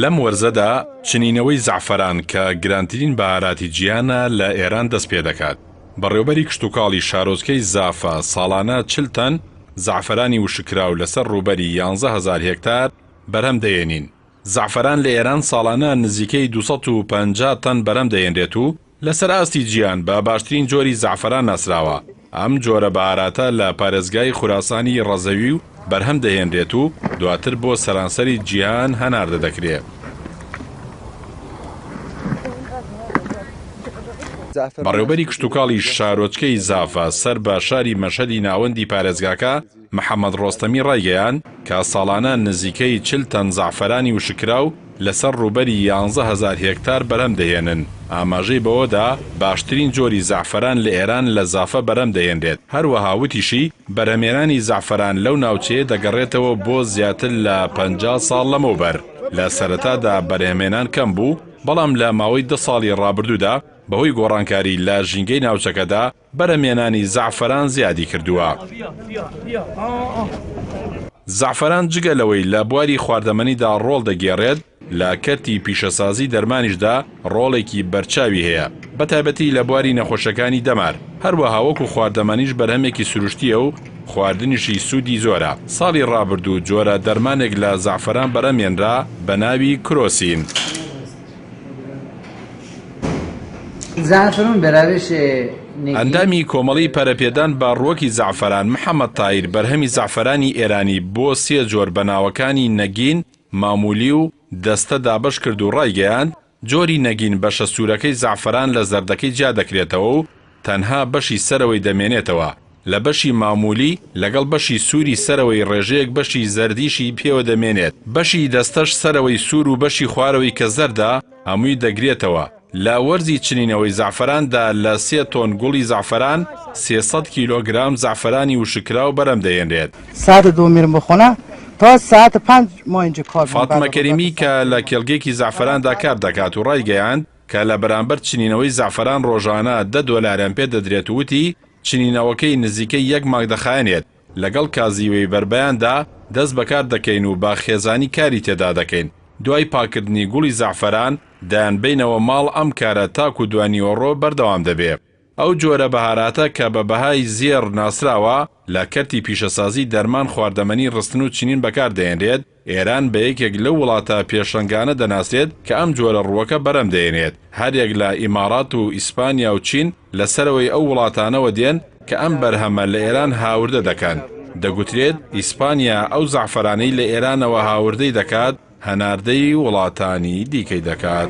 لەم وەرزەدا چنینەوەی زعفەران کە گرانترین بەهاراتی جیهانە لە ئێران دەست پێ دەکات. بەڕێوەبەری کشتوکاڵی شارۆچکەی زافە ساڵانە 40 تەن زعفەرانی وشکراو لەسەر ڕووبەری 11,000 هێکتار بەرهەم دەهێنین. زعفەران لە ئێران ساڵانە نزیکەی 250 تەن بەرهەم دەهێنرێت و لەسەر ئاستی جیهان بە باشترین جۆری زعفەران ناسراوە. ئەم جۆرە بەهاراتە لە پارێزگای خوراسانی ڕەزەوی و بەرهەم دەهێنرێت و دواتر بۆ سەرانسەری جیهان هەناردە دەکرێت. بەڕێوەبەری کشتوکاڵی شارۆچکەی زافە سەر بە شاری مەشهەدی ناوەندی پارێزگاکە محەممەد ڕۆستەمی ڕایگەیان کە ساڵانە نزیکەی 40 تەن زعفەرانی وشکراو لەسەر ڕووبەری 11,000 هێکتار بەرهەم دەهێنن. ئاماژەی بەوەدا باشترین جۆری زعفەران لە ئێران لە زافە بەرهەم دەهێنرێت. هەروەها وتیشی بەرهەمێنانی زعفەران لەو ناوچەیە دەگەڕێتەوە بۆ زیاتر لە 50 ساڵ لەمەوبەر. لە سەرەتادا بەرهەمێنان کەم بوو، بەڵام لە ماوەی 10 ساڵی ڕابردوودا بەهۆی گۆڕانکاری لە ژینگەی ناوچەکەدا بەرهەمێنانی زعفەران زیادی کردووە. زعفەران جگە لەوەی لە بواری خواردەمەنیدا ڕۆڵ دەگێڕێت، لە کەرتی پیشەسازی دەرمانیشدا ڕۆڵێکی بەرچاوی هەیە، بەتایبەتی لە بواری نەخۆشەکانی دەمار. هەروەها وەکو خواردەمەنیش بەرهەمێکی سروشتیە و خواردنیشی سوودی زۆرە. ساڵی ڕابردوو جۆرە دەرمانێک لە زعفەران بەرهەمێنرا بە ناوی کرۆسین. ئەندامی کۆمەڵی پەرەپێدان باڕووەکی زعفەران محەممەد تایر بەرهەمی زعفەرانی ئێرانی بۆ 3 جۆر بەناوەکانی نەگین، مامولی و دەستە دابش کرد و ڕایگەیاند جۆری نەگین بەشە سوورەکەی زعفەران لە زەردەکەی جیا دەکرێتەوە و تەنها بەشی سەرەوەی دەمێنێتەوە. لە بەشی مامولی لەگەڵ بەشی سووری سەرەوەی ڕێژەیەک بەشی زەردیشی پێوە دەمێنێت. بەشی دەستەش سەرەوەی سوور و بەشی خوارەوەی کە زەردە هەمووی دەگرێتەوە. لە وەرزی چنینەوەی زعفەراندا لە 3 تۆن گوڵی زعفەران 300 کیلۆگرام زعفەرانی وشکراو بەرهەم دەهێنرێت. فاتمە کەریمی کە لە کێڵگەیەکی زعفەراندا کار دەکات و ڕایگەیاند کە لە بەرامبەر چنینەوەی زعفەران ڕۆژانە 10 دۆلاریان پێ دەدرێت و وتی چنینەوەکەی نزیکەی 1 مانگ دەخایەنێت. لەگەڵ کازیوەی بەربەیاندا دەست بەکار دەکەین و با خێزانی کاری تێدا دەکەین. دوای پاکردنی گوڵی زعفەران دایانبینەوە ماڵ ئەم کارە تاکو دوانیوەڕۆ بەردەوام دەبێت. ئەو جۆرە بەهاراتە کە بە بەهای زێر ناسراوە لە کەرتی پیشەسازی دەرمان خواردەمەنی ڕستن و چنین بەکار دەهێنرێت. ئێران بە یەکێک لەو وڵاتە پێشەنگانە دەناسرێت کە ئەم جۆرە ڕووەکە بەرهەم دەهێنێت. هەرێک لە ئیمارات و ئیسپانیا و چین لەسەرەوەی ئەو وڵاتانەوە دێن کە ئەم بەرهەمە لە ئێران هاوردە دەکەن. دەگوترێت ئیسپانیا ئەو زعفەرانەی لە ئێرانەوە هاوردەی دەکات هەناردەی وڵاتانی دیکەی دەکات.